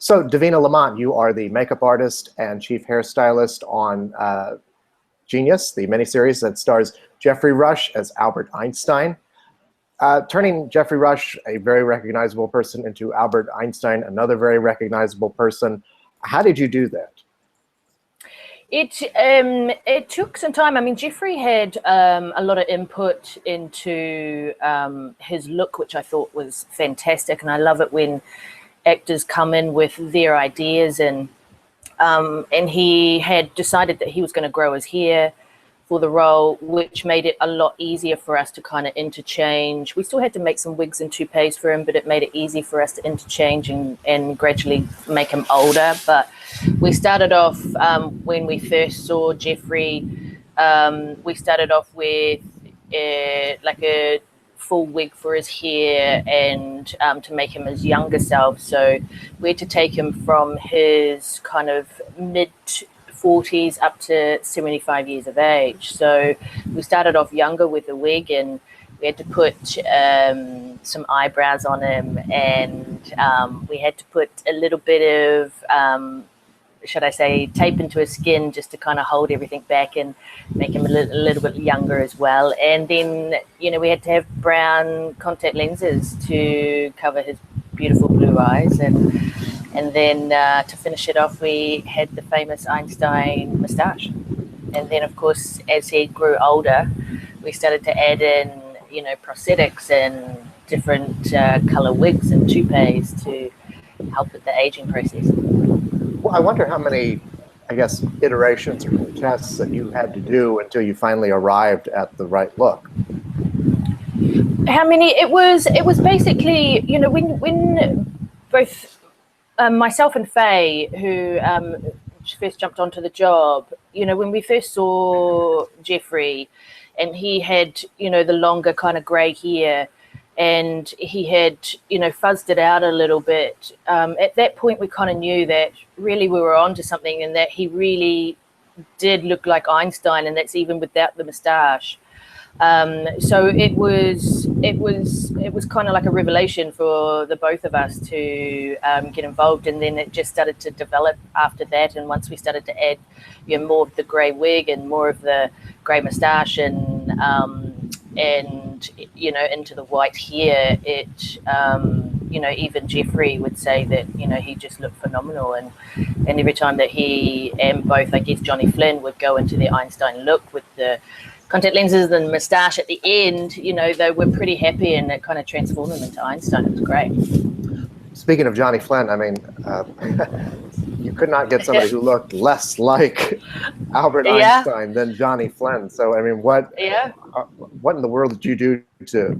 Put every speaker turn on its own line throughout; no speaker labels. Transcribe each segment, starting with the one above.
So, Davina Lamont, you are the makeup artist and chief hairstylist on Genius, the miniseries that stars Geoffrey Rush as Albert Einstein. Turning Geoffrey Rush, a very recognizable person, into Albert Einstein, another very recognizable person. How did you do that?
It took some time. I mean, Geoffrey had a lot of input into his look, which I thought was fantastic, and I love it when actors come in with their ideas, and he had decided that he was going to grow his hair for the role, which made it a lot easier for us to kind of interchange. We still had to make some wigs and toupees for him, but it made it easy for us to interchange and gradually make him older. But we started off, when we first saw Geoffrey, we started off with like a full wig for his hair and to make him his younger self. So we had to take him from his kind of mid-40s up to 75 years of age. So we started off younger with the wig, and we had to put some eyebrows on him, and we had to put a little bit of should I say, tape into his skin just to kind of hold everything back and make him a little bit younger as well. And then, you know, we had to have brown contact lenses to cover his beautiful blue eyes. And then to finish it off, we had the famous Einstein moustache. And then, of course, as he grew older, we started to add in, you know, prosthetics and different color wigs and toupees to help with the aging process.
Well, I wonder how many, I guess, iterations or tests that you had to do until you finally arrived at the right look.
How many? It was basically, you know, when both myself and Faye, who first jumped onto the job, you know, when we first saw Geoffrey, and he had, you know, the longer kind of grey hair, and he had, you know, fuzzed it out a little bit. At that point, we kind of knew that really we were onto something, and that he really did look like Einstein, and that's even without the moustache. So it was kind of like a revelation for the both of us to get involved, and then it just started to develop after that. And once we started to add, you know, more of the grey wig and more of the grey moustache and you know, into the white hair, it you know, even Geoffrey would say that, you know, he just looked phenomenal, and every time that he and both, I guess, Johnny Flynn would go into the Einstein look with the contact lenses and moustache at the end, you know, they were pretty happy, and it kind of transformed them into Einstein. It was great.
Speaking of Johnny Flynn, I mean, you could not get somebody who looked less like Albert Einstein than Johnny Flynn. So, I mean, what in the world did you do to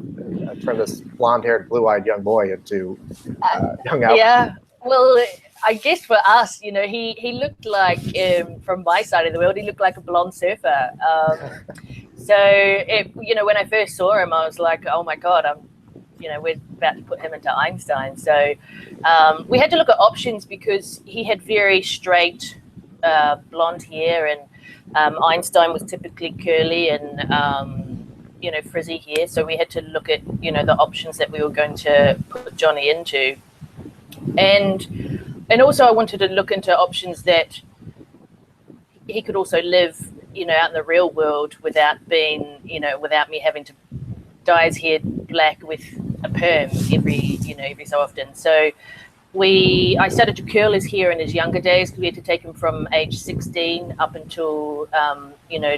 turn this blonde-haired, blue-eyed young boy into young Albert?
Yeah, well, I guess for us, you know, he looked like, from my side of the world, he looked like a blonde surfer. So, you know, when I first saw him, I was like, oh my God, you know, we're about to put him into Einstein. So we had to look at options because he had very straight blonde hair, and Einstein was typically curly and, you know, frizzy hair. So we had to look at, you know, the options that we were going to put Johnny into. And also I wanted to look into options that he could also live, you know, out in the real world without being, you know, without me having to dye his hair black with a perm every so often. So I started to curl his hair in his younger days, because we had to take him from age 16 up until, you know,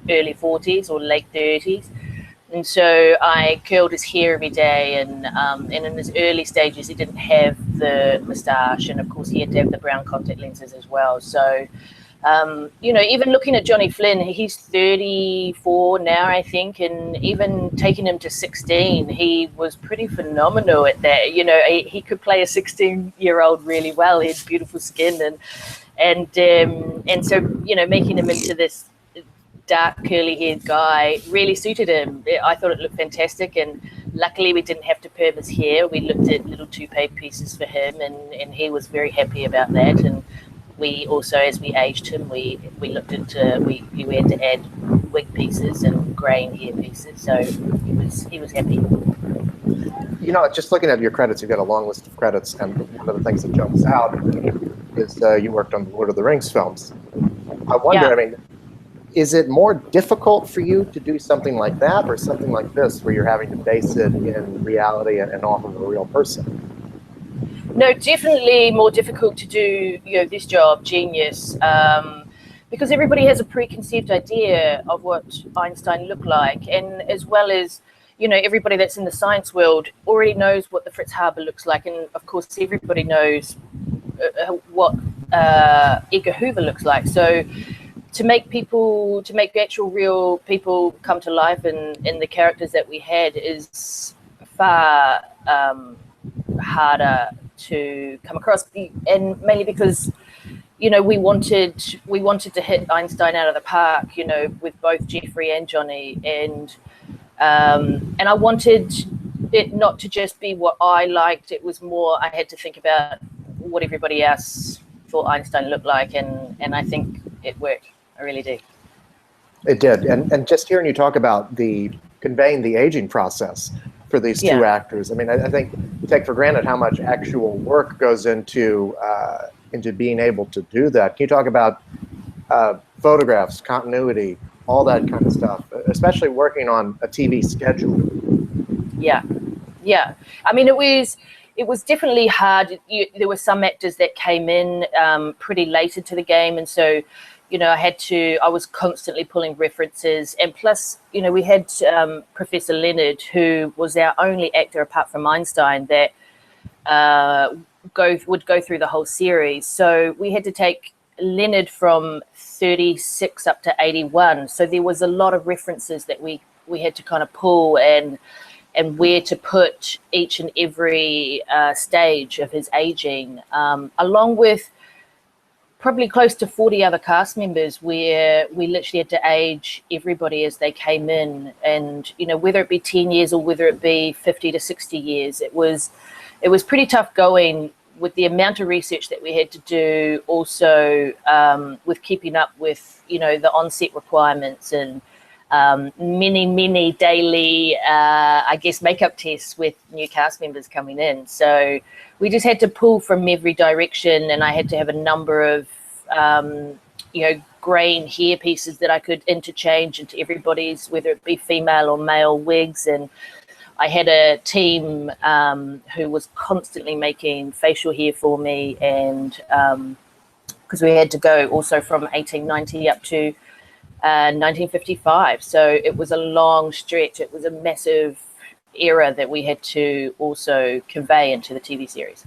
early 40s or late 30s. And so I curled his hair every day, and in his early stages, he didn't have the moustache, and of course he had to have the brown contact lenses as well. So, you know, even looking at Johnny Flynn, he's 34 now, I think, and even taking him to 16, he was pretty phenomenal at that. You know, he could play a 16-year-old really well. He had beautiful skin, and so, you know, making him into this dark curly-haired guy really suited him. I thought it looked fantastic, and luckily we didn't have to perm his hair. We looked at little toupee pieces for him, and he was very happy about that. And we also, as we aged him, we looked into we had to add wig pieces and grey hair pieces. So he was happy.
just looking at your credits, you've got a long list of credits, and one of the things that jumps out is you worked on the Lord of the Rings films. I wonder, I mean, is it more difficult for you to do something like that or something like this where you're having to base it in reality and off of a real person?
No, definitely more difficult to do, this job, Genius, because everybody has a preconceived idea of what Einstein looked like, and as well as, everybody that's in the science world already knows what the Fritz Haber looks like, and of course everybody knows what Edgar Hoover looks like. So to make the actual real people come to life in the characters that we had is far harder to come across, and mainly because we wanted to hit Einstein out of the park, with both Geoffrey and Johnny, and I wanted it not to just be what I liked. It was more, I had to think about what everybody else thought Einstein looked like, and I think it worked. I really do.
It did, and just hearing you talk about conveying the aging process for these two actors. I mean, I think you take for granted how much actual work goes into being able to do that. Can you talk about photographs, continuity, all that kind of stuff, especially working on a TV schedule?
Yeah. I mean, it was definitely hard. There were some actors that came in pretty late into the game, and so I was constantly pulling references, and plus, we had Professor Leonard, who was our only actor apart from Einstein that would go through the whole series. So we had to take Leonard from 36 up to 81. So there was a lot of references that we had to kind of pull and where to put each and every stage of his aging, along with probably close to 40 other cast members, where we literally had to age everybody as they came in, and whether it be 10 years or whether it be 50 to 60 years, it was pretty tough going with the amount of research that we had to do, also with keeping up with the on-set requirements and many daily makeup tests with new cast members coming in. So we just had to pull from every direction, and I had to have a number of graying hair pieces that I could interchange into everybody's, whether it be female or male wigs. And I had a team who was constantly making facial hair for me, and because we had to go also from 1890 up to 1955. So it was a long stretch. It was a massive era that we had to also convey into the TV series.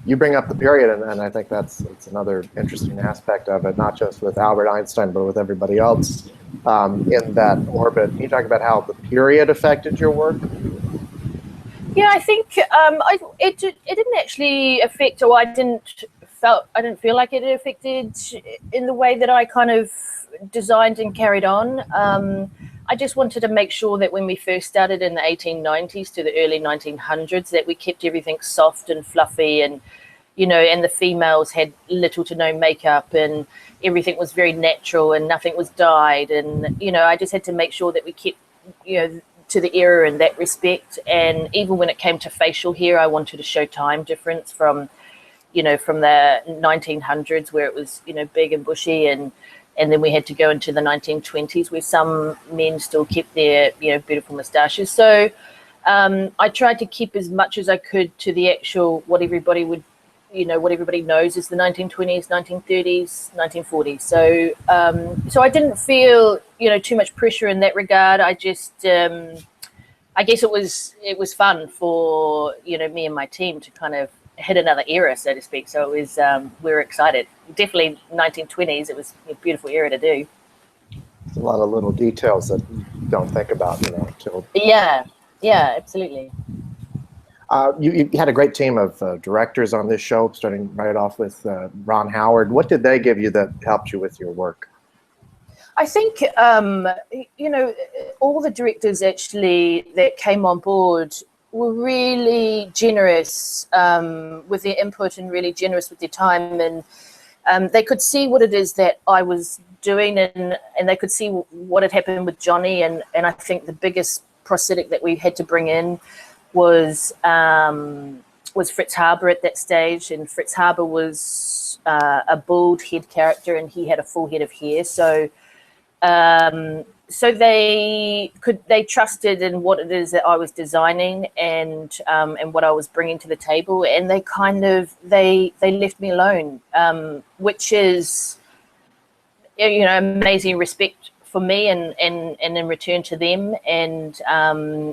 You bring up the period, and I think it's another interesting aspect of it, not just with Albert Einstein, but with everybody else in that orbit. Can you talk about how the period affected your work?
Yeah, I think it didn't actually affect, or I didn't feel like it affected in the way that I kind of designed and carried on. I just wanted to make sure that when we first started in the 1890s to the early 1900s, that we kept everything soft and fluffy, and and the females had little to no makeup, and everything was very natural and nothing was dyed, and I just had to make sure that we kept to the era in that respect. And even when it came to facial hair, I wanted to show time difference from from the 1900s, where it was big and bushy, and then we had to go into the 1920s where some men still kept their beautiful moustaches. So I tried to keep as much as I could to the actual what everybody would what everybody knows is the 1920s, 1930s, 1940s. So I didn't feel too much pressure in that regard. I just I guess it was fun for me and my team to kind of hit another era, so to speak. So it was we were excited. Definitely 1920s. It was a beautiful era to do.
There's a lot of little details that you don't think about, until.
Yeah, absolutely.
You had a great team of directors on this show, starting right off with Ron Howard. What did they give you that helped you with your work?
I think all the directors actually that came on board were really generous with their input and really generous with their time, and they could see what it is that I was doing, and they could see what had happened with Johnny, and I think the biggest prosthetic that we had to bring in was Fritz Haber at that stage, and Fritz Haber was a bald head character, and he had a full head of hair. So they trusted in what it is that I was designing and what I was bringing to the table, and they kind of they left me alone, which is, you know, amazing respect for me and in return to them, and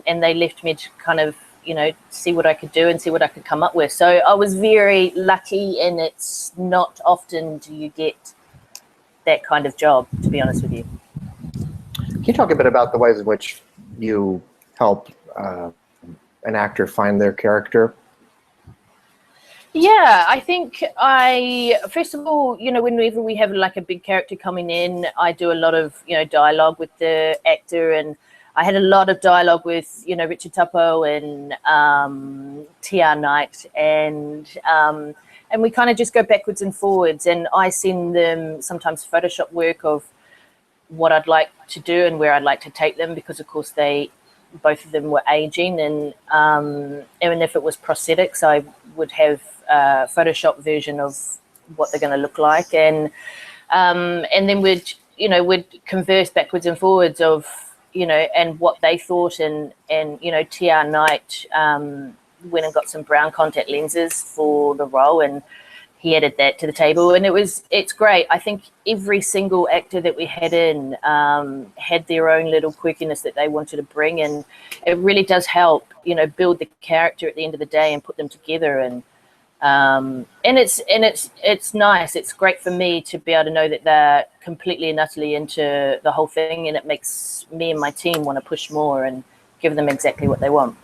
they left me to kind of, you know, see what I could do and see what I could come up with. So I was very lucky, and it's not often do you get that kind of job, to be honest with you.
Can you talk a bit about the ways in which you help an actor find their character?
Yeah, I think first of all, you know, whenever we have like a big character coming in, I do a lot of, you know, dialogue with the actor, and I had a lot of dialogue with, you know, Richard Tupou and T.R. Knight, and we kind of just go backwards and forwards, and I send them sometimes Photoshop work of what I'd like to do and where I'd like to take them, because of course both of them were aging, and if it was prosthetics, I would have a Photoshop version of what they're going to look like, and then we'd converse backwards and forwards of, you know, and what they thought, and you know, T.R. Knight went and got some brown contact lenses for the role, and he added that to the table, and it's great. I think every single actor that we had in had their own little quirkiness that they wanted to bring, and it really does help, you know, build the character at the end of the day and put them together, and it's nice. It's great for me to be able to know that they're completely and utterly into the whole thing, and it makes me and my team want to push more and give them exactly what they want.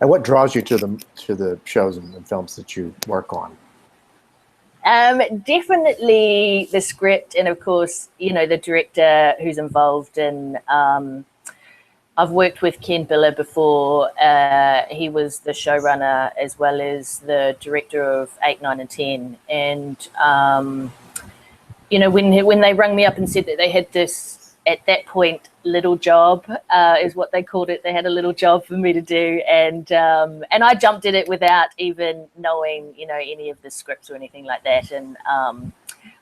And what draws you to the shows and films that you work on?
Definitely the script, and of course, you know, the director who's involved. And I've worked with Ken Biller before. He was the showrunner as well as the director of 8, 9, and 10. And you know, when they rang me up and said that they had this, at that point, little job is what they called it. They had a little job for me to do, and I jumped at it without even knowing, you know, any of the scripts or anything like that. And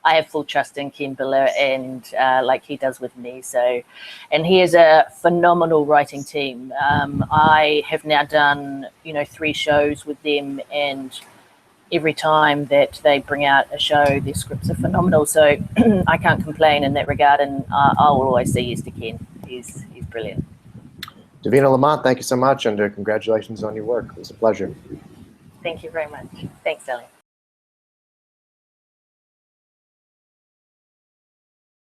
I have full trust in Ken Biller, and like he does with me. So, and he is a phenomenal writing team. I have now done, you know, 3 shows with them, and every time that they bring out a show, their scripts are phenomenal. So I can't complain in that regard, and I will always say yes to Ken. He's brilliant.
Davina Lamont, thank you so much, and congratulations on your work. It was a pleasure.
Thank you very much. Thanks, Sally.